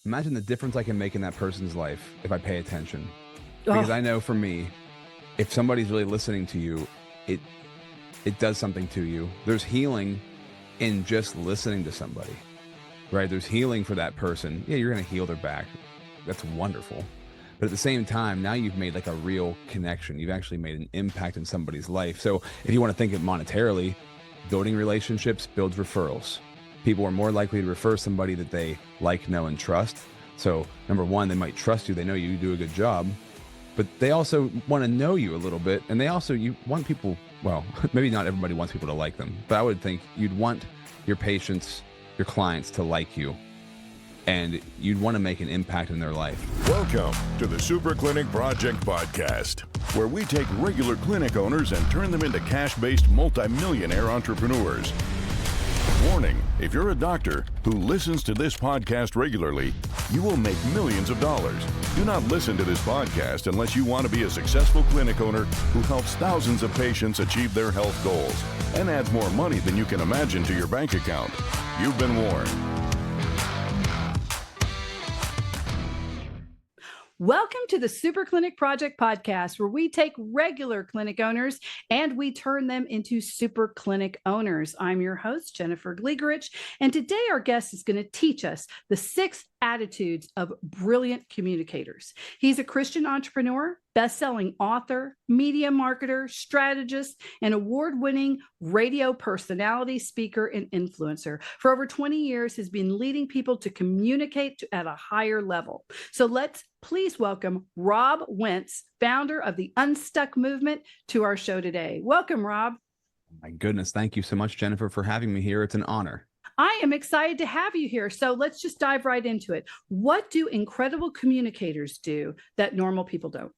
imagine the difference I can make in that person's life if I pay attention. Because I know for me, if somebody's really listening to you, it does something to you. There's healing in just listening to somebody, right? There's healing for that person. Yeah, you're going to heal their back. That's wonderful. But at the same time, now you've made like a real connection. You've actually made an impact in somebody's life. So if you want to think it monetarily, building relationships builds referrals. People are more likely to refer somebody that they like, know, and trust. So number one, they might trust you. They know you do a good job, but they also want to know you a little bit. And you want people, well, maybe not everybody wants people to like them, but I would think you'd want your patients, your clients to like you, and you'd want to make an impact in their life. Welcome to the Super Clinic Project Podcast, where we take regular clinic owners and turn them into cash-based multimillionaire entrepreneurs. Warning, if you're a doctor who listens to this podcast regularly, you will make millions of dollars. Do not listen to this podcast unless you want to be a successful clinic owner who helps thousands of patients achieve their health goals and adds more money than you can imagine to your bank account. You've been warned. Welcome to the Super Clinic Project Podcast, where we take regular clinic owners and we turn them into super clinic owners. I'm your host, Jennifer Gligoric, and today our guest is going to teach us the 6 attitudes of brilliant communicators. He's a Christian entrepreneur, best-selling author, media marketer, strategist, and award-winning radio personality, speaker, and influencer. For over 20 years, has been leading people to communicate at a higher level. So let's please welcome Rob Wentz, founder of the Unstuck Movement, to our show today. Welcome, Rob. My goodness. Thank you so much, Jennifer, for having me here. It's an honor. I am excited to have you here. So let's just dive right into it. What do incredible communicators do that normal people don't?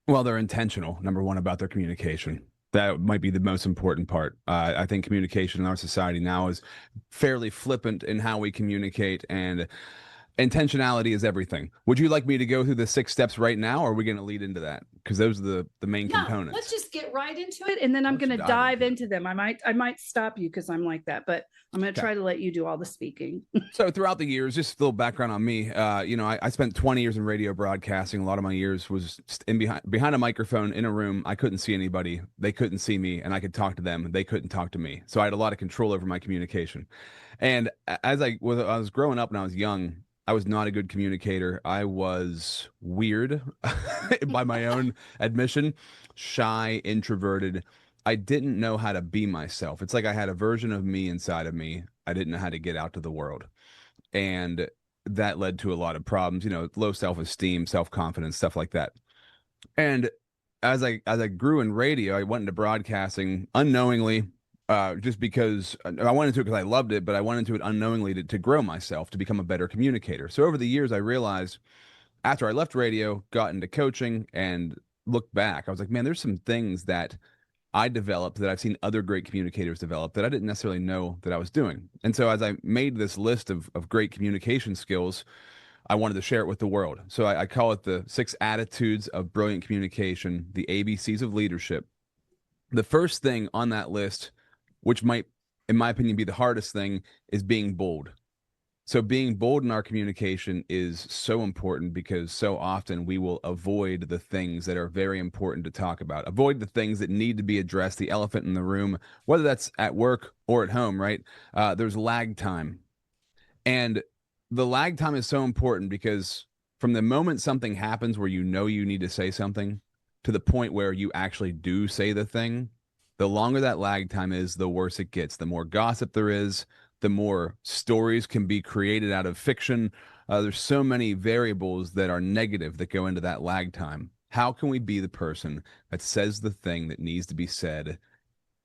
Well, they're intentional, number one, about their communication. That might be the most important part. I think communication in our society now is fairly flippant in how we communicate, and intentionality is everything. Would you like me to go through the 6 steps right now, or are we going to lead into that? Because those are the main components. Let's just get right into it, and then I'm going to dive into them. I might stop you because I'm like that, but I'm going to try to let you do all the speaking. So throughout the years, just a little background on me. I spent 20 years in radio broadcasting. A lot of my years was behind a microphone in a room. I couldn't see anybody. They couldn't see me, and I could talk to them. They couldn't talk to me. So I had a lot of control over my communication. And as I was growing up and I was young, I was not a good communicator. I was weird by my own admission, shy, introverted. I didn't know how to be myself. It's like I had a version of me inside of me. I didn't know how to get out to the world. And that led to a lot of problems, low self-esteem, self-confidence, stuff like that. And as I grew in radio, I went into broadcasting unknowingly. Just because I went into it because I loved it, but I went into it unknowingly to grow myself, to become a better communicator. So over the years, I realized after I left radio, got into coaching and looked back, I was like, man, there's some things that I developed that I've seen other great communicators develop that I didn't necessarily know that I was doing. And so as I made this list of great communication skills, I wanted to share it with the world. So I call it the 6 attitudes of brilliant communication, the ABCs of leadership. The first thing on that list, which might, in my opinion, be the hardest thing, is being bold. So being bold in our communication is so important because so often we will avoid the things that are very important to talk about, avoid the things that need to be addressed, the elephant in the room, whether that's at work or at home, right? There's lag time. And the lag time is so important because from the moment something happens where you need to say something to the point where you actually do say the thing, the longer that lag time is, the worse it gets. The more gossip there is, the more stories can be created out of fiction. There's so many variables that are negative that go into that lag time. How can we be the person that says the thing that needs to be said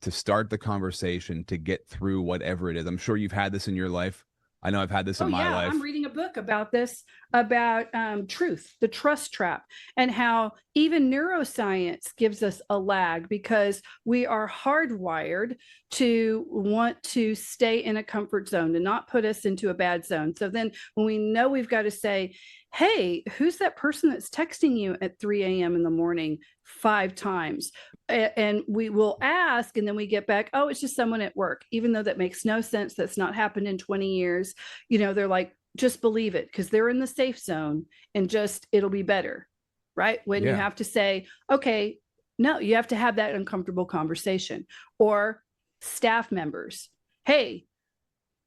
to start the conversation, to get through whatever it is? I'm sure you've had this in your life. I know I've had this in my life. I'm reading a book about this, about truth, the trust trap, and how even neuroscience gives us a lag because we are hardwired to want to stay in a comfort zone, to not put us into a bad zone. So then when we know we've got to say, hey, who's that person that's texting you at 3 a.m. in the morning 5 times? And we will ask, and then we get back, oh, it's just someone at work, even though that makes no sense. That's not happened in 20 years. They're like, just believe it, because they're in the safe zone, and just, it'll be better. Right. When you have to say, okay, no, you have to have that uncomfortable conversation. Or staff members, hey,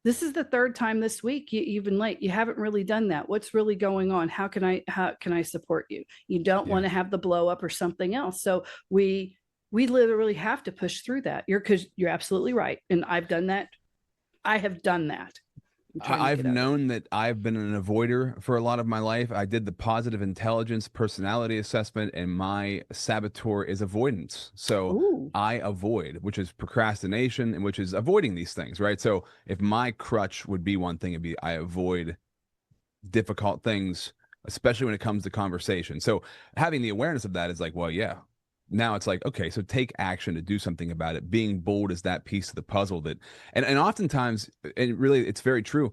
this is the third time this week you've been late. You haven't really done that. What's really going on? How can I support you? You don't want to have the blow up or something else. So we literally have to push through that. Because you're absolutely right. And I've done that. I have done that. I've known that I've been an avoider for a lot of my life. I did the positive intelligence personality assessment, and my saboteur is avoidance. So I avoid, which is procrastination, and which is avoiding these things, right? So if my crutch would be one thing, it'd be I avoid difficult things, especially when it comes to conversation. So having the awareness of that is like, well, yeah. Now it's like, okay, so take action to do something about it. Being bold is that piece of the puzzle that, and oftentimes, and really, it's very true.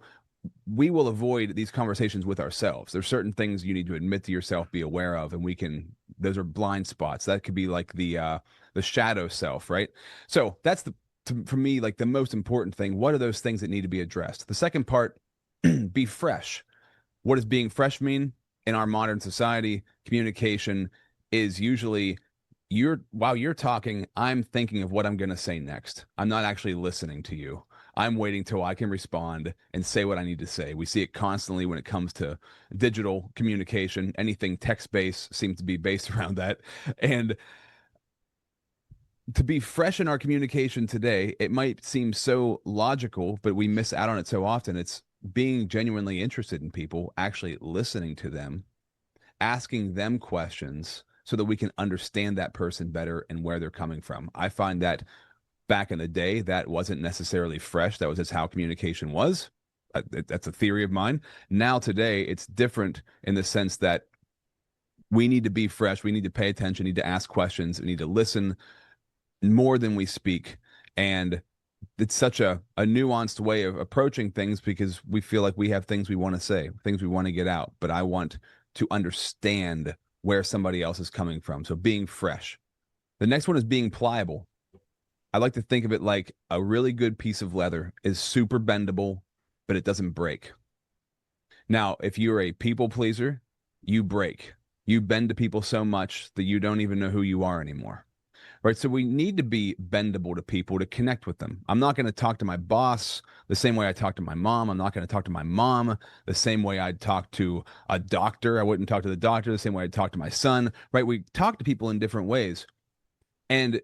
We will avoid these conversations with ourselves. There's certain things you need to admit to yourself, be aware of, and those are blind spots. That could be like the shadow self, right? So that's for me, like the most important thing. What are those things that need to be addressed? The second part, be fresh. What does being fresh mean in our modern society? Communication is usually while you're talking, I'm thinking of what I'm going to say next. I'm not actually listening to you. I'm waiting till I can respond and say what I need to say. We see it constantly when it comes to digital communication. Anything text-based seems to be based around that. And to be fresh in our communication today, it might seem so logical, but we miss out on it so often. It's being genuinely interested in people, actually listening to them, asking them questions, so that we can understand that person better and where they're coming from. I find that back in the day, that wasn't necessarily fresh. That was just how communication was. That's a theory of mine. Now today, it's different in the sense that we need to be fresh. We need to pay attention, need to ask questions, we need to listen more than we speak. And it's such a nuanced way of approaching things, because we feel like we have things we want to say, things we want to get out. But I want to understand where somebody else is coming from. So being fresh. The next one is being pliable. I like to think of it like a really good piece of leather is super bendable, but it doesn't break. Now, if you're a people pleaser, you break. You bend to people so much that you don't even know who you are anymore. Right? So we need to be bendable to people to connect with them. I'm not going to talk to my boss the same way I talk to my mom. I'm not going to talk to my mom the same way I'd talk to a doctor. I wouldn't talk to the doctor the same way I'd talk to my son, right? We talk to people in different ways. And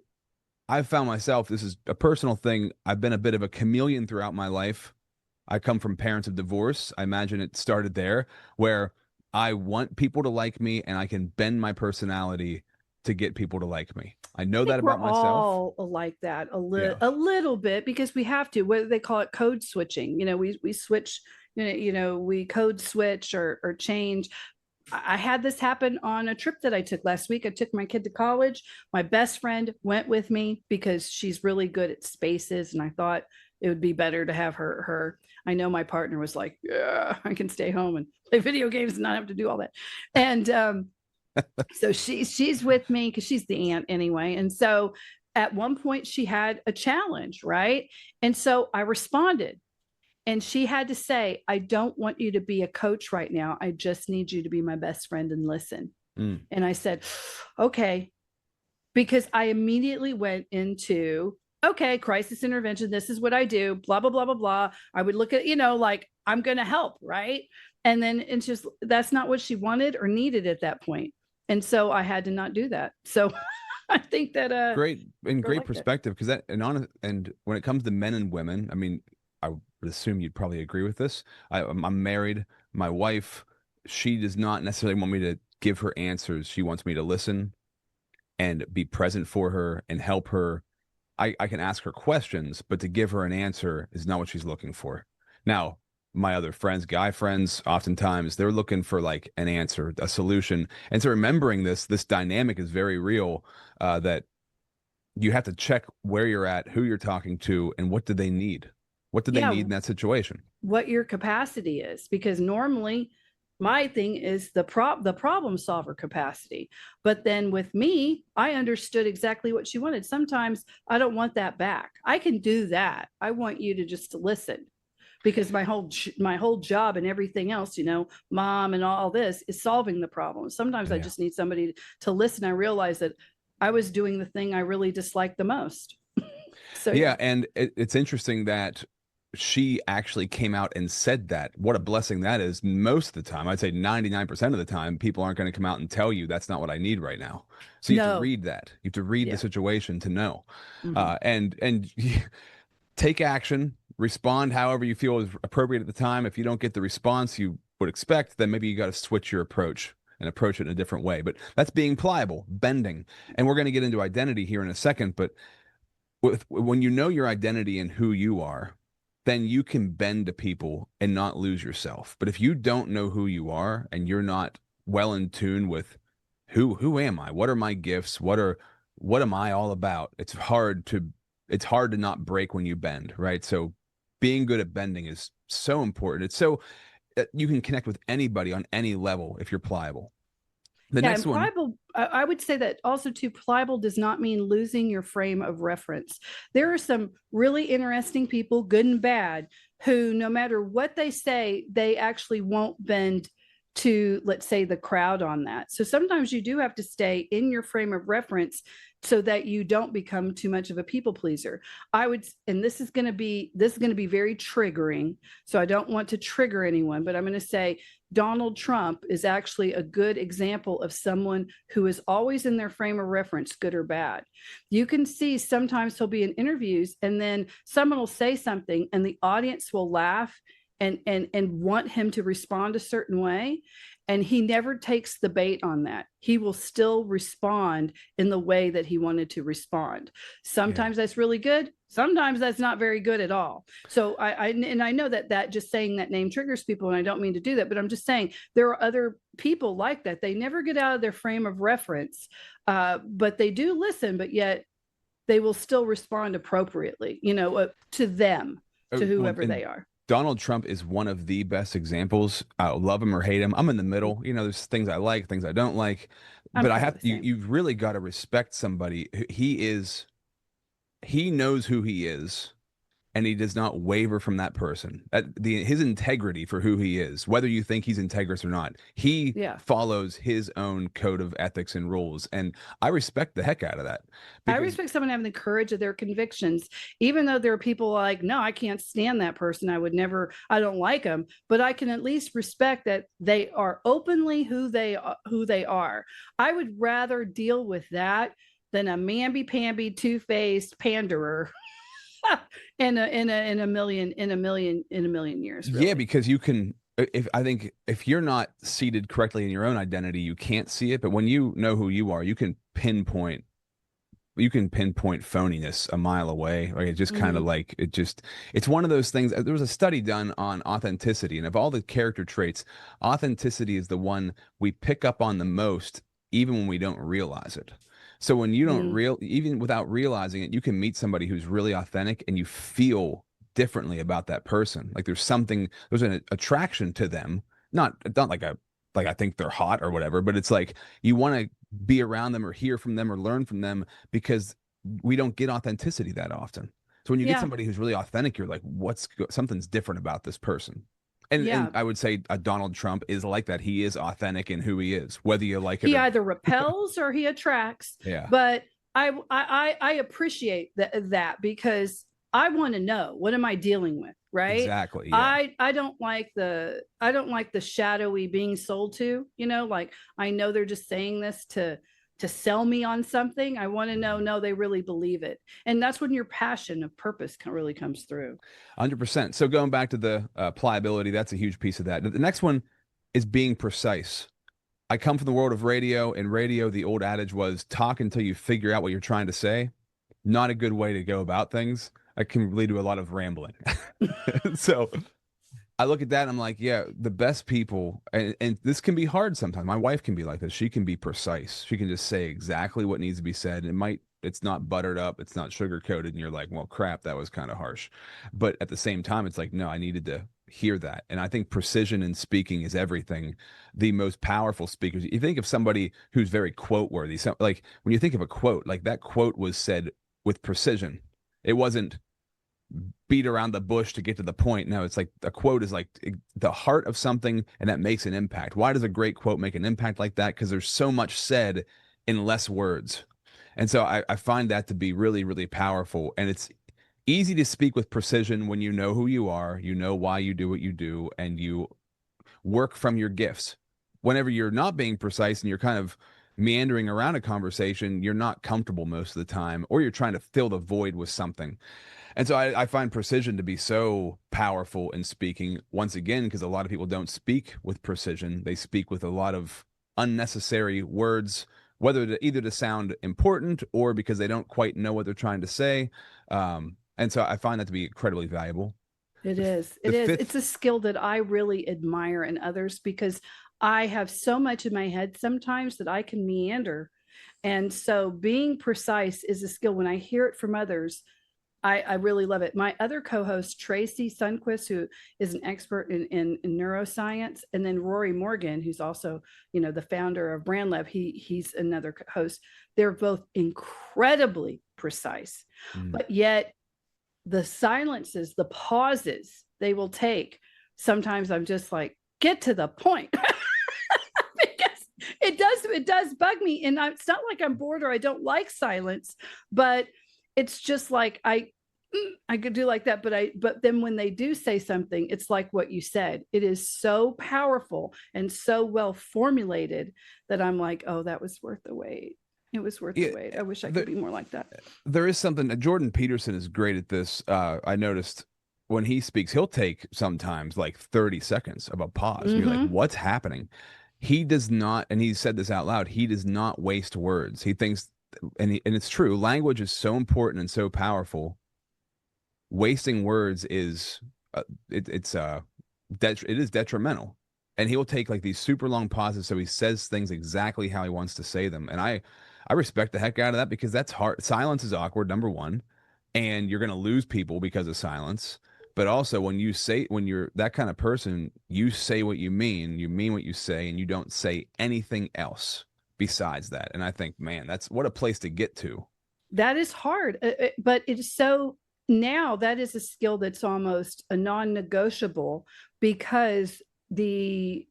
I've found myself, this is a personal thing, I've been a bit of a chameleon throughout my life. I come from parents of divorce. I imagine it started there, where I want people to like me, and I can bend my personality to get people to like me. I know that about myself. All like that a little bit, because we have to. What they call it, code switching. We switch. We code switch or change. I had this happen on a trip that I took last week. I took my kid to college. My best friend went with me because she's really good at spaces, and I thought it would be better to have her. I know my partner was like, yeah, I can stay home and play video games and not have to do all that. And so she's with me because she's the aunt anyway. And so at one point she had a challenge, right? And so I responded, and she had to say, I don't want you to be a coach right now. I just need you to be my best friend and listen. And I said, okay, because I immediately went into, okay, crisis intervention. This is what I do, blah, blah, blah, blah, blah. I would look at, like I'm going to help. Right. And then it's just, that's not what she wanted or needed at that point. And so I had to not do that. So I think that great perspective, because that and when it comes to men and women, I mean, I would assume you'd probably agree with this. I'm married. My wife, she does not necessarily want me to give her answers. She wants me to listen and be present for her and help her. I can ask her questions, but to give her an answer is not what she's looking for. Now, my other friends, guy friends, oftentimes they're looking for like an answer, a solution. And so remembering this dynamic is very real, that you have to check where you're at, who you're talking to, and what do they need? What do they need in that situation? What your capacity is, because normally my thing is the problem solver capacity. But then with me, I understood exactly what she wanted. Sometimes I don't want that back. I can do that. I want you to just listen. because my whole job and everything else, mom and all this is solving the problem. Sometimes I just need somebody to listen. I realize that I was doing the thing I really disliked the most. So yeah, and it's interesting that she actually came out and said that. What a blessing that is. Most of the time, I'd say 99% of the time, people aren't going to come out and tell you that's not what I need right now. So you have to read that. You have to read the situation to know. And take action, respond however you feel is appropriate at the time. If you don't get the response you would expect, then maybe you got to switch your approach and approach it in a different way. But that's being pliable, bending. And we're going to get into identity here in a second, but when you know your identity and who you are, then you can bend to people and not lose yourself. But if you don't know who you are and you're not well in tune with who am I? What are my gifts? What am I all about? It's hard to not break when you bend, right? So being good at bending is so important. It's so you can connect with anybody on any level if you're pliable. The next one. Pliable, I would say that also too, pliable does not mean losing your frame of reference. There are some really interesting people, good and bad, who no matter what they say, they actually won't bend to, let's say, the crowd on that. So sometimes you do have to stay in your frame of reference so that you don't become too much of a people pleaser. And this is going to be very triggering. So I don't want to trigger anyone, but I'm going to say Donald Trump is actually a good example of someone who is always in their frame of reference, good or bad. You can see sometimes he'll be in interviews and then someone will say something and the audience will laugh and want him to respond a certain way. And he never takes the bait on that. He will still respond in the way that he wanted to respond. Sometimes that's really good. Sometimes that's not very good at all. So I know that just saying that name triggers people, and I don't mean to do that, but I'm just saying there are other people like that. They never get out of their frame of reference, but they do listen, but yet they will still respond appropriately, to them, to whoever they are. Donald Trump is one of the best examples. I love him or hate him. I'm in the middle. There's things I like, things I don't like. But you've really got to respect somebody. He knows who he is, and he does not waver from that person. His integrity for who he is, whether you think he's integrous or not, he follows his own code of ethics and rules. And I respect the heck out of that. I respect someone having the courage of their convictions, even though there are people like, no, I can't stand that person. I don't like them, but I can at least respect that they are openly who they are. I would rather deal with that than a mamby-pamby, two-faced panderer in a million years. Really. Yeah, because you can. If you're not seated correctly in your own identity, you can't see it. But when you know who you are, you can pinpoint phoniness a mile away. Like it's just kind of like it's one of those things. There was a study done on authenticity, and of all the character traits, authenticity is the one we pick up on the most, even when we don't realize it. So when you don't even without realizing it, you can meet somebody who's really authentic and you feel differently about that person. Like there's an attraction to them, not like I think they're hot or whatever, but it's like you want to be around them or hear from them or learn from them because we don't get authenticity that often. So when you get somebody who's really authentic, you're like, something's different about this person. And I would say Donald Trump is like that. He is authentic in who he is, whether you like it. He either repels or he attracts. Yeah. But I appreciate that because I want to know, what am I dealing with, right? Exactly. Yeah. I don't like the shadowy being sold to. Like I know they're just saying this to sell me on something. I want to know, no, they really believe it. And that's when your passion of purpose really comes through. 100%. So going back to the pliability, that's a huge piece of that. The next one is being precise. I come from the world of radio. In radio, the old adage was talk until you figure out what you're trying to say. Not a good way to go about things. It can lead to a lot of rambling. So I look at that and I'm like, yeah, the best people, and this can be hard sometimes. My wife can be like this. She can be precise. She can just say exactly what needs to be said. It's not buttered up. It's not sugar coated. And you're like, well, crap, that was kind of harsh. But at the same time, it's like, no, I needed to hear that. And I think precision in speaking is everything. The most powerful speakers, you think of somebody who's very quote worthy. So like when you think of a quote, like that quote was said with precision. It wasn't beat around the bush to get to the point. No, it's like a quote is like the heart of something, and that makes an impact. Why does a great quote make an impact like that? Because there's so much said in less words. And so I find that to be really, really powerful. And it's easy to speak with precision when you know who you are, you know why you do what you do, and you work from your gifts. Whenever you're not being precise and you're kind of meandering around a conversation, you're not comfortable most of the time, or you're trying to fill the void with something. And so I find precision to be so powerful in speaking, once again, because a lot of people don't speak with precision. They speak with a lot of unnecessary words, whether to either to sound important or because they don't quite know what they're trying to say. And so I find that to be incredibly valuable. It The f- is. the It is. fifth, It's a skill that I really admire in others because I have so much in my head sometimes that I can meander. And so being precise is a skill. When I hear it from others, I really love it. My other co-host, Tracy Sunquist, who is an expert in neuroscience, and then Rory Morgan, who's also, the founder of Brand Lab, he's another host. They're both incredibly precise, mm, but yet the silences, the pauses they will take, sometimes I'm just like, get to the point. Because it does bug me. And it's not like I'm bored or I don't like silence, but it's just like I could do like that, but then when they do say something, it's like what you said. It is so powerful and so well formulated that I'm like, oh, that was worth the wait. It was worth the yeah, wait. I wish I there, could be more like that. there is something. Jordan Peterson is great at this. I noticed when he speaks, he'll take sometimes like 30 seconds of a pause. And you're like, Mm-hmm. what's happening? He does not, and he said this out loud, he does not waste words. He thinks, and it's true, language is so important and so powerful. Wasting words is it is detrimental. And he'll take like these super long pauses so he says things exactly how he wants to say them. And I respect the heck out of that, because that's hard. Silence is awkward, number one, and you're going to lose people because of silence. But also, when you're that kind of person, you say what you mean what you say, and you don't say anything else besides that. And I think, man, that's what a place to get to. That is hard, but it is so, now that is a skill that's almost a non-negotiable, because the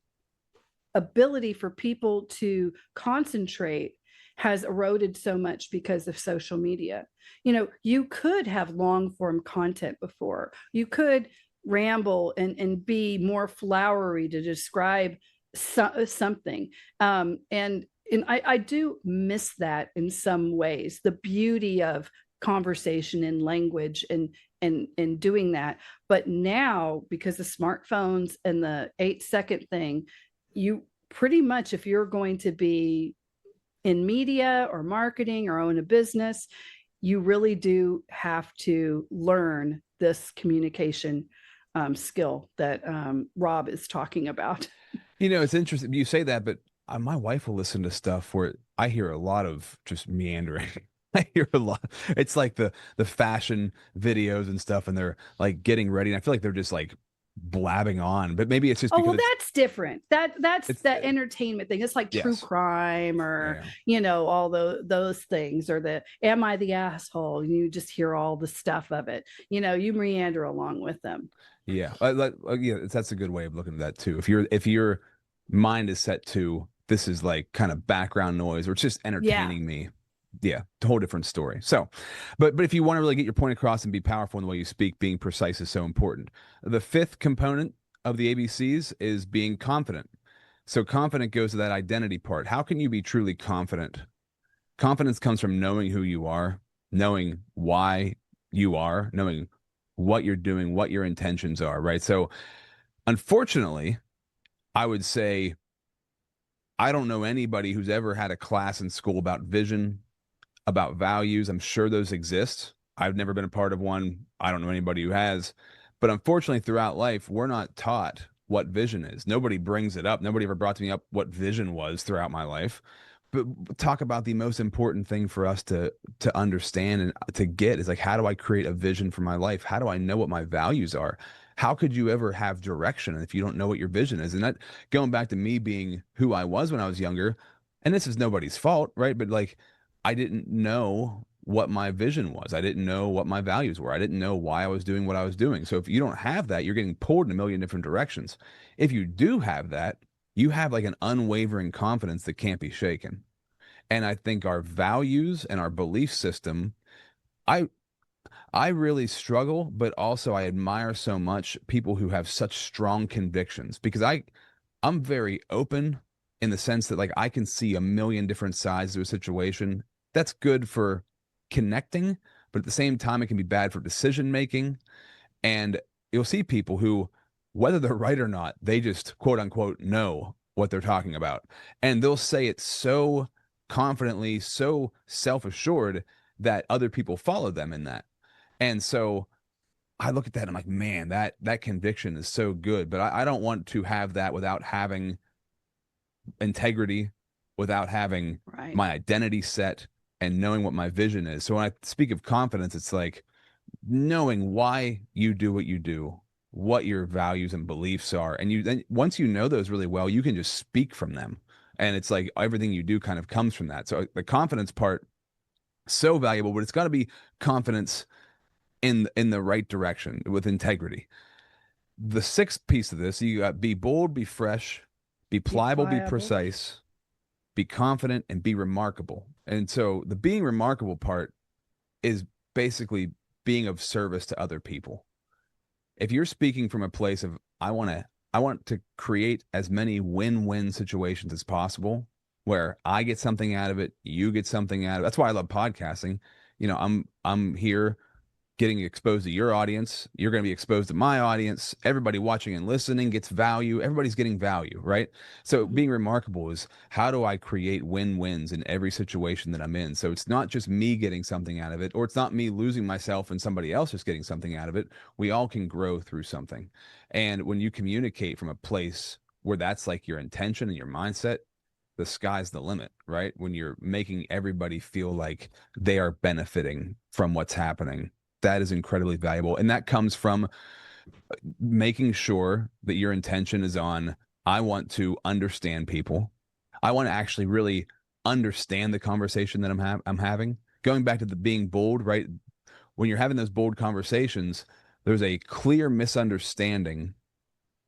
ability for people to concentrate has eroded so much because of social media. You could have long form content before. You could ramble and be more flowery to describe something. And I do miss that in some ways, the beauty of conversation and language and doing that. But now, because of smartphones and the 8-second thing, you pretty much, if you're going to be in media or marketing or own a business, you really do have to learn this communication skill that Rob is talking about. It's interesting you say that, but my wife will listen to stuff where I hear a lot of just meandering. I hear a lot. It's like the fashion videos and stuff, and they're like getting ready, and I feel like they're just like blabbing on. But maybe it's just Oh, because well, that's different. That's it's the entertainment thing. It's like true yes, crime, or yeah, all those things, or the am I the asshole? And you just hear all the stuff of it. You meander along with them. yeah. Yeah, that's a good way of looking at that too. If your mind is set to this is like kind of background noise, or it's just Yeah. entertaining me, yeah, whole different story. So, but if you want to really get your point across and be powerful in the way you speak, being precise is so important. The fifth component of the ABCs is being confident. So confident goes to that identity part. How can you be truly confident? Confidence comes from knowing who you are, knowing why you are, knowing what you're doing, what your intentions are, right? So unfortunately, I would say I don't know anybody who's ever had a class in school about vision, about values. I'm sure those exist. I've never been a part of one. I don't know anybody who has. But unfortunately, throughout life, we're not taught what vision is. Nobody brings it up. Nobody ever brought to me up what vision was throughout my life. But talk about the most important thing for us to understand and to get is like, how do I create a vision for my life? How do I know what my values are? How could you ever have direction if you don't know what your vision is? And that, going back to me being who I was when I was younger, and this is nobody's fault, right? But like, I didn't know what my vision was. I didn't know what my values were. I didn't know why I was doing what I was doing. So if you don't have that, you're getting pulled in a million different directions. If you do have that, you have like an unwavering confidence that can't be shaken. And I think our values and our belief system, I I really struggle, but also I admire so much people who have such strong convictions, because I'm very open in the sense that like I can see a million different sides to a situation. That's good for connecting, but at the same time it can be bad for decision making. And you'll see people who, whether they're right or not, they just quote unquote know what they're talking about. And they'll say it so confidently, so self-assured that other people follow them in that. And so I look at that and I'm like, man, that conviction is so good. But I don't want to have that without having integrity, without having Right. my identity set and knowing what my vision is. So when I speak of confidence, it's like knowing why you do what you do, what your values and beliefs are. And you then once you know those really well, you can just speak from them. And it's like everything you do kind of comes from that. So the confidence part, so valuable, but it's got to be confidence in the right direction with integrity. The sixth piece of this, you got be bold, be fresh, be pliable, be precise, be confident, and be remarkable. And so the being remarkable part is basically being of service to other people. If you're speaking from a place of I want to create as many win-win situations as possible where I get something out of it, you get something out of it. That's why I love podcasting. You know, I'm here getting exposed to your audience. You're going to be exposed to my audience. Everybody watching and listening gets value. Everybody's getting value, right? So being remarkable is how do I create win-wins in every situation that I'm in? So it's not just me getting something out of it, or it's not me losing myself and somebody else is getting something out of it. We all can grow through something. And when you communicate from a place where that's like your intention and your mindset, the sky's the limit, right? When you're making everybody feel like they are benefiting from what's happening, that is incredibly valuable. And that comes from making sure that your intention is on, I want to understand people. I want to actually really understand the conversation that I'm having. Going back to the being bold, right? When you're having those bold conversations, there's a clear misunderstanding.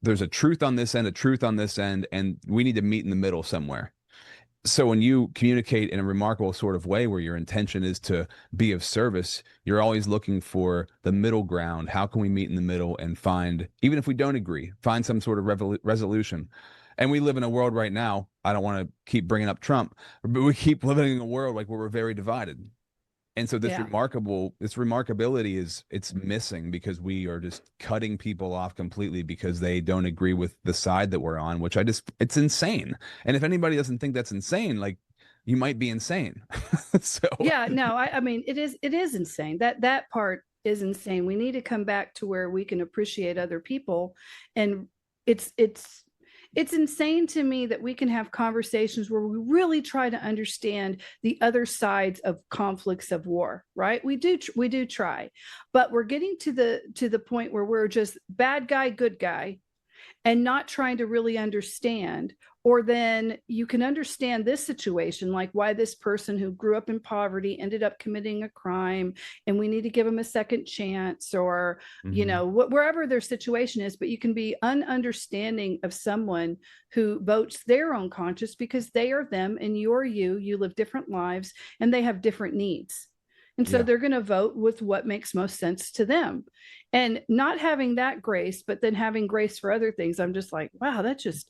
There's a truth on this end, a truth on this end, and we need to meet in the middle somewhere. So when you communicate in a remarkable sort of way where your intention is to be of service, you're always looking for the middle ground. How can we meet in the middle and find, even if we don't agree, find some sort of resolution? And we live in a world right now, I don't want to keep bringing up Trump, but we keep living in a world like where we're very divided. And so this remarkability it's missing because we are just cutting people off completely because they don't agree with the side that we're on, which it's insane. And if anybody doesn't think that's insane, like you might be insane. So yeah, no, I mean, it is insane. That part is insane. We need to come back to where we can appreciate other people. And it's insane to me that we can have conversations where we really try to understand the other sides of conflicts of war, right? We do try, but we're getting to the point where we're just bad guy, good guy, and not trying to really understand. Or then you can understand this situation, like why this person who grew up in poverty ended up committing a crime, and we need to give them a second chance, or, you know, wherever their situation is. But you can be ununderstanding of someone who votes their own conscience because they are them and you're you live different lives and they have different needs. And so they're going to vote with what makes most sense to them, and not having that grace, but then having grace for other things. I'm just like, wow, it just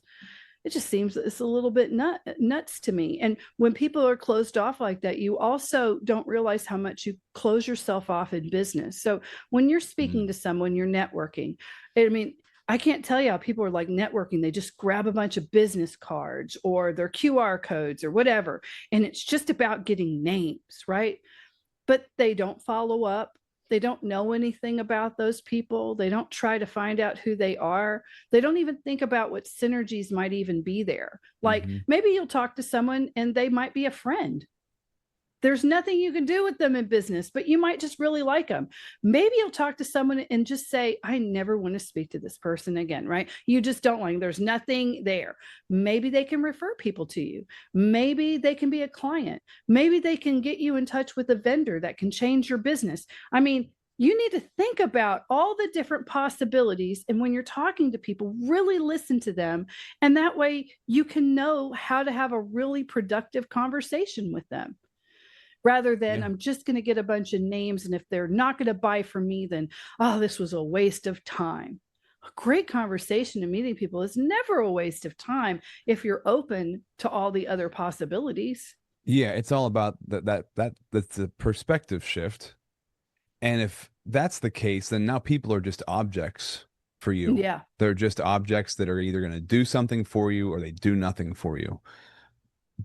seems it's a little bit nuts to me. And when people are closed off like that, you also don't realize how much you close yourself off in business. So when you're speaking to someone, you're networking. I mean, I can't tell you how people are like networking. They just grab a bunch of business cards or their QR codes or whatever. And it's just about getting names, right? But they don't follow up. They don't know anything about those people. They don't try to find out who they are. They don't even think about what synergies might even be there. Like maybe you'll talk to someone and they might be a friend. There's nothing you can do with them in business, but you might just really like them. Maybe you'll talk to someone and just say, I never want to speak to this person again, right? You just don't like them. There's nothing there. Maybe they can refer people to you. Maybe they can be a client. Maybe they can get you in touch with a vendor that can change your business. I mean, you need to think about all the different possibilities. And when you're talking to people, really listen to them. And that way you can know how to have a really productive conversation with them, rather than I'm just going to get a bunch of names. And if they're not going to buy from me, then, oh, this was a waste of time. A great conversation and meeting people is never a waste of time if you're open to all the other possibilities. Yeah, it's all about that's the perspective shift. And if that's the case, then now people are just objects for you. Yeah. They're just objects that are either going to do something for you or they do nothing for you.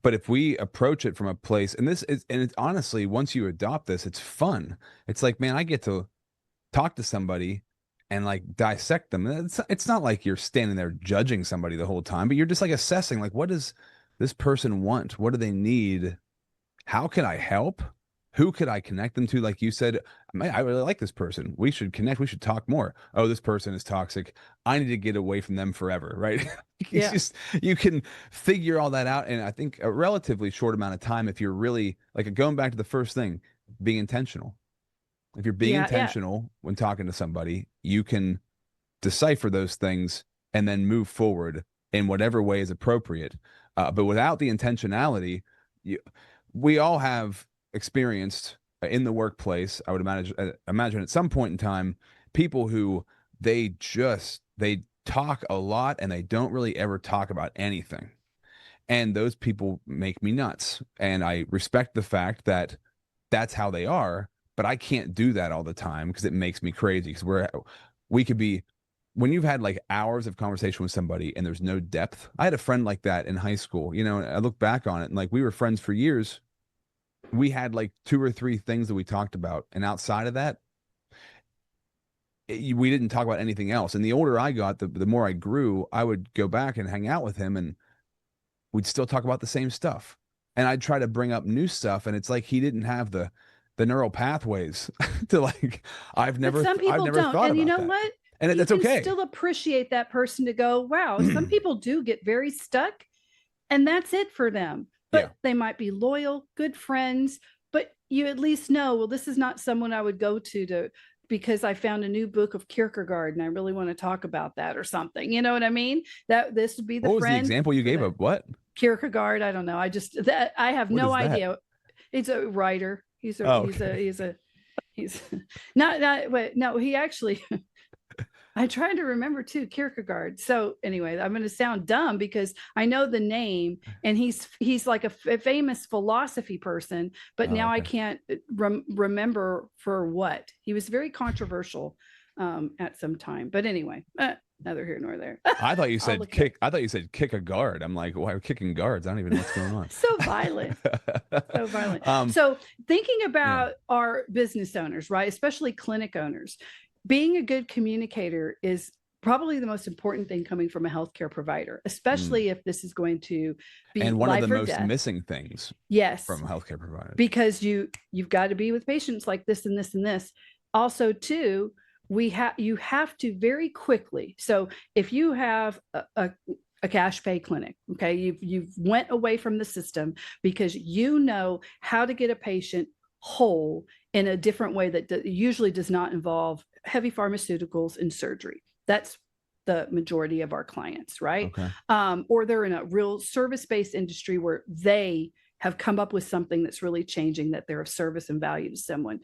But if we approach it from a place, and it's honestly, once you adopt this, it's fun. It's like, man, I get to talk to somebody and like dissect them. It's not like you're standing there judging somebody the whole time, but you're just like assessing, like, what does this person want? What do they need? How can I help? Who could I connect them to? Like you said, I really like this person. We should connect. We should talk more. Oh, this person is toxic. I need to get away from them forever, right? It's just, you can figure all that out in, I think, a relatively short amount of time if you're really, like, going back to the first thing, being intentional. If you're being intentional when talking to somebody, you can decipher those things and then move forward in whatever way is appropriate. But without the intentionality, we all have experienced in the workplace, I would imagine at some point in time, people who they talk a lot and they don't really ever talk about anything. And those people make me nuts. And I respect the fact that that's how they are, but I can't do that all the time because it makes me crazy. Because we could be, when you've had like hours of conversation with somebody and there's no depth. I had a friend like that in high school, and I look back on it and like we were friends for years. We had like 2 or 3 things that we talked about. And outside of that, we didn't talk about anything else. And the older I got, the more I grew, I would go back and hang out with him and we'd still talk about the same stuff. And I'd try to bring up new stuff. And it's like, he didn't have the neural pathways to like, I've never thought and about you know that. what? And that's okay. Still appreciate that person to go, wow, some people do get very stuck and that's it for them. But they might be loyal, good friends, but you at least know, well, this is not someone I would go to because I found a new book of Kierkegaard and I really want to talk about that or something. You know what I mean? That this would be the What was friend. The example you gave of what? Kierkegaard. I don't know. I have no idea. He's a writer. He's no, he actually, I tried to remember too, Kierkegaard. So anyway, I'm going to sound dumb because I know the name and he's like a famous philosophy person, but now I can't remember for what. He was very controversial at some time, but anyway, neither here nor there. I thought you said kick. I thought you said kick a guard. I'm like, why are kicking guards? I don't even know what's going on. So violent. So violent. So thinking about our business owners, right? Especially clinic owners, being a good communicator is probably the most important thing coming from a healthcare provider, especially if this is going to be and one life of the or most death. missing things. Yes, from a healthcare provider, because you've got to be with patients like this and this and this. Also, too, you have to very quickly. So if you have a cash pay clinic, okay, you've went away from the system because you know how to get a patient whole in a different way that usually does not involve heavy pharmaceuticals and surgery. That's the majority of our clients, right? Okay. Or they're in a real service-based industry where they have come up with something that's really changing, that they're of service and value to someone.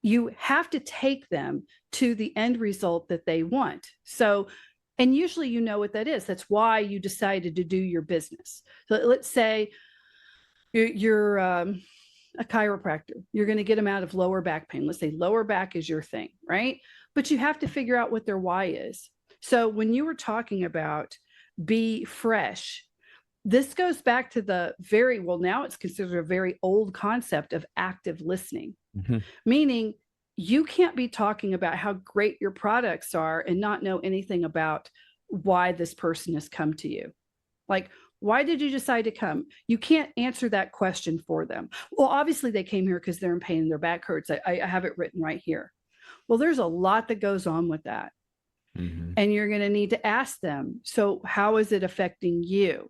You have to take them to the end result that they want. So, and usually you know what that is. That's why you decided to do your business. So let's say you're a chiropractor. You're going to get them out of lower back pain. Let's say lower back is your thing, right? But you have to figure out what their why is. So when you were talking about be fresh, this goes back to now it's considered a very old concept of active listening, meaning you can't be talking about how great your products are and not know anything about why this person has come to you. Like, why did you decide to come? You can't answer that question for them. Well, obviously they came here because they're in pain and their back hurts. I have it written right here. Well, there's a lot that goes on with that. Mm-hmm. And you're going to need to ask them, so how is it affecting you?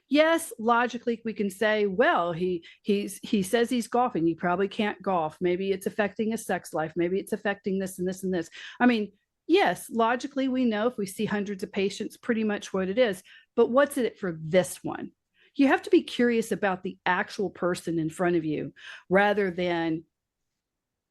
Yes, logically we can say, well, he says he's golfing. He probably can't golf. Maybe it's affecting his sex life. Maybe it's affecting this and this and this. I mean, yes, logically we know if we see hundreds of patients pretty much what it is. But what's it for this one? You have to be curious about the actual person in front of you rather than,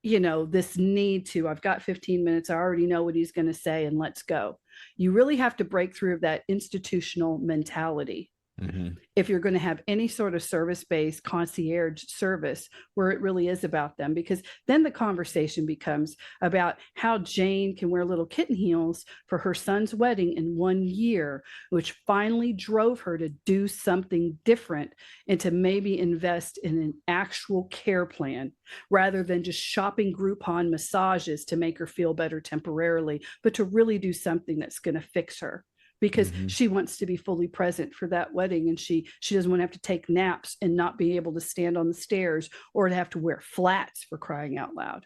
this need to, I've got 15 minutes. I already know what he's going to say and let's go. You really have to break through of that institutional mentality. Mm-hmm. If you're going to have any sort of service-based concierge service where it really is about them, because then the conversation becomes about how Jane can wear little kitten heels for her son's wedding in 1 year, which finally drove her to do something different and to maybe invest in an actual care plan rather than just shopping Groupon massages to make her feel better temporarily, but to really do something that's going to fix her. Because she wants to be fully present for that wedding, and she doesn't want to have to take naps and not be able to stand on the stairs or to have to wear flats, for crying out loud.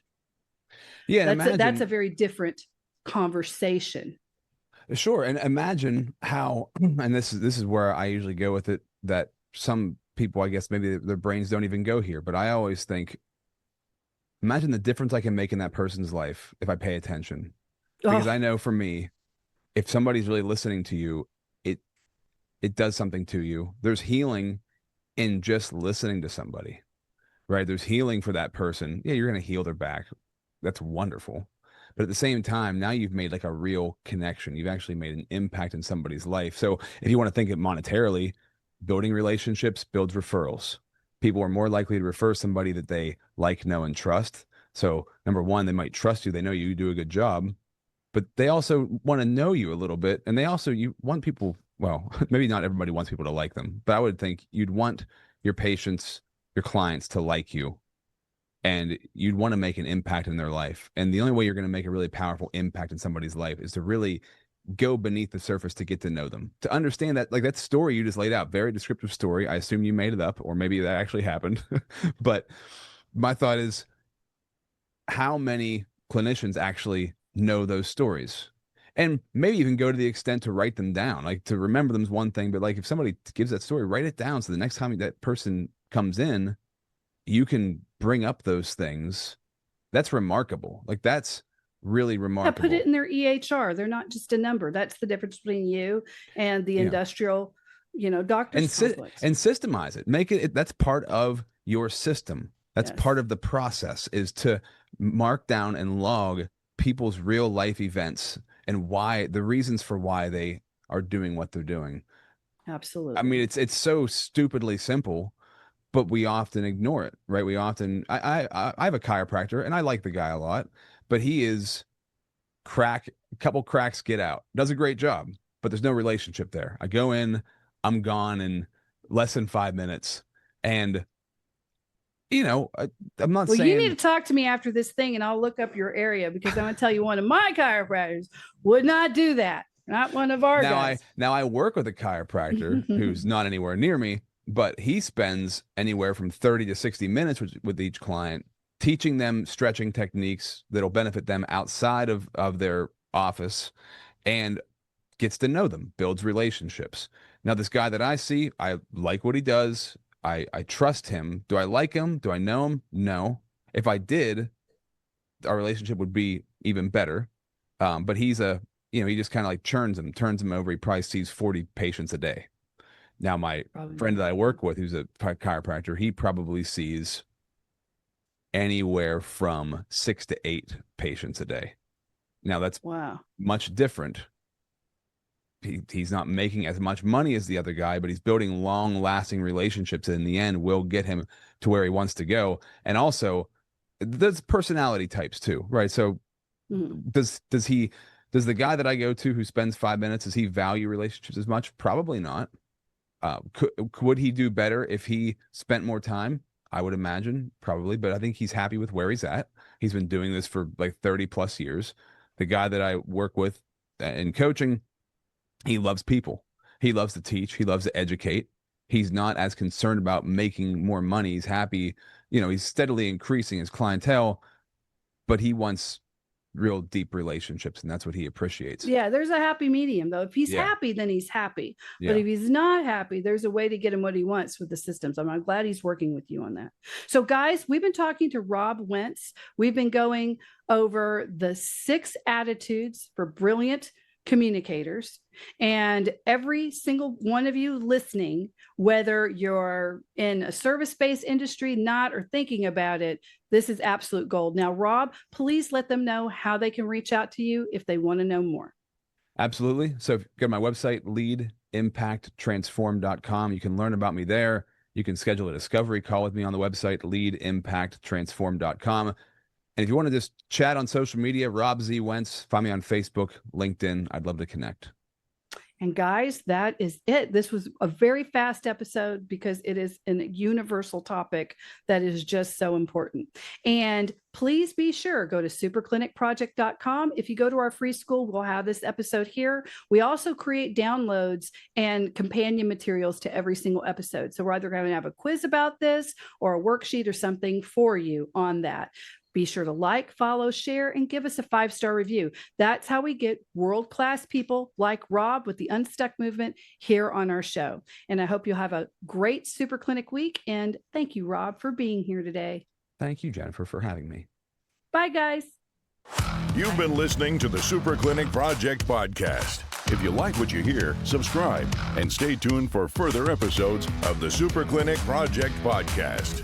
Yeah, that's a very different conversation. Sure, and imagine how, and this is where I usually go with it, that some people, I guess maybe their brains don't even go here, but I always think, imagine the difference I can make in that person's life if I pay attention. Because I know for me, if somebody's really listening to you, it does something to you. There's healing in just listening to somebody, right? There's healing for that person. Yeah, you're going to heal their back. That's wonderful. But at the same time, now you've made like a real connection. You've actually made an impact in somebody's life. So if you want to think it monetarily, building relationships builds referrals. People are more likely to refer somebody that they like, know, and trust. So number one, they might trust you. They know you do a good job. But they also want to know you a little bit. And you want people, well, maybe not everybody wants people to like them, but I would think you'd want your patients, your clients to like you, and you'd want to make an impact in their life. And the only way you're going to make a really powerful impact in somebody's life is to really go beneath the surface to get to know them, to understand that, like that story you just laid out, very descriptive story. I assume you made it up, or maybe that actually happened. But my thought is, how many clinicians actually know those stories, and maybe even go to the extent to write them down. Like, to remember them is one thing, but like if somebody gives that story, write it down so the next time that person comes in, you can bring up those things. That's remarkable. Like, that's really remarkable. Put it in their EHR. They're not just a number. That's the difference between you and the industrial, doctor's and systemize it. Make it, that's part of your system. That's part of the process, is to mark down and log people's real life events and why, the reasons for why they are doing what they're doing. Absolutely. I mean, it's so stupidly simple, but we often ignore it, right? We often, I have a chiropractor and I like the guy a lot, but he is a couple cracks, get out, does a great job, but there's no relationship there. I go in, I'm gone in less than 5 minutes. And I'm not saying. Well, you need to talk to me after this thing and I'll look up your area, because I'm going to tell you, one of my chiropractors would not do that. Not one of our guys. Now I work with a chiropractor who's not anywhere near me, but he spends anywhere from 30 to 60 minutes with each client, teaching them stretching techniques that'll benefit them outside of their office, and gets to know them, builds relationships. Now, this guy that I see, I like what he does. I trust him. Do I like him? Do I know him? No. If I did, our relationship would be even better. But he's he just kind of like turns him over. He probably sees 40 patients a day. Now, my friend that I work with, who's a chiropractor, he probably sees anywhere from 6 to 8 patients a day. Now, that's much different. He's not making as much money as the other guy, but he's building long-lasting relationships that in the end will get him to where he wants to go. And also, there's personality types too, right? So does the guy that I go to who spends 5 minutes, does he value relationships as much? Probably not. Would he do better if he spent more time? I would imagine probably, but I think he's happy with where he's at. He's been doing this for like 30 plus years. The guy that I work with in coaching, he loves people. He loves to teach. He loves to educate. He's not as concerned about making more money. He's happy. He's steadily increasing his clientele, but he wants real deep relationships, and that's what he appreciates. Yeah, there's a happy medium, though. If he's happy, then he's happy. But if he's not happy, there's a way to get him what he wants with the systems. I'm glad he's working with you on that. So, guys, we've been talking to Rob Wentz. We've been going over the 6 attitudes for brilliant communicators. And every single one of you listening, whether you're in a service-based industry, not, or thinking about it, this is absolute gold. Now, Rob, please let them know how they can reach out to you if they want to know more. Absolutely. So if you go to my website, leadimpacttransform.com, you can learn about me there. You can schedule a discovery call with me on the website, leadimpacttransform.com. And if you want to just chat on social media, Rob Z. Wentz, find me on Facebook, LinkedIn. I'd love to connect. And guys, that is it. This was a very fast episode because it is a universal topic that is just so important. And please be sure, go to superclinicproject.com. If you go to our free school, we'll have this episode here. We also create downloads and companion materials to every single episode. So we're either going to have a quiz about this or a worksheet or something for you on that. Be sure to like, follow, share, and give us a 5-star review. That's how we get world-class people like Rob with the Unstuck Movement here on our show. And I hope you'll have a great Super Clinic week. And thank you, Rob, for being here today. Thank you, Jennifer, for having me. Bye, guys. You've been listening to the Super Clinic Project podcast. If you like what you hear, subscribe and stay tuned for further episodes of the Super Clinic Project podcast.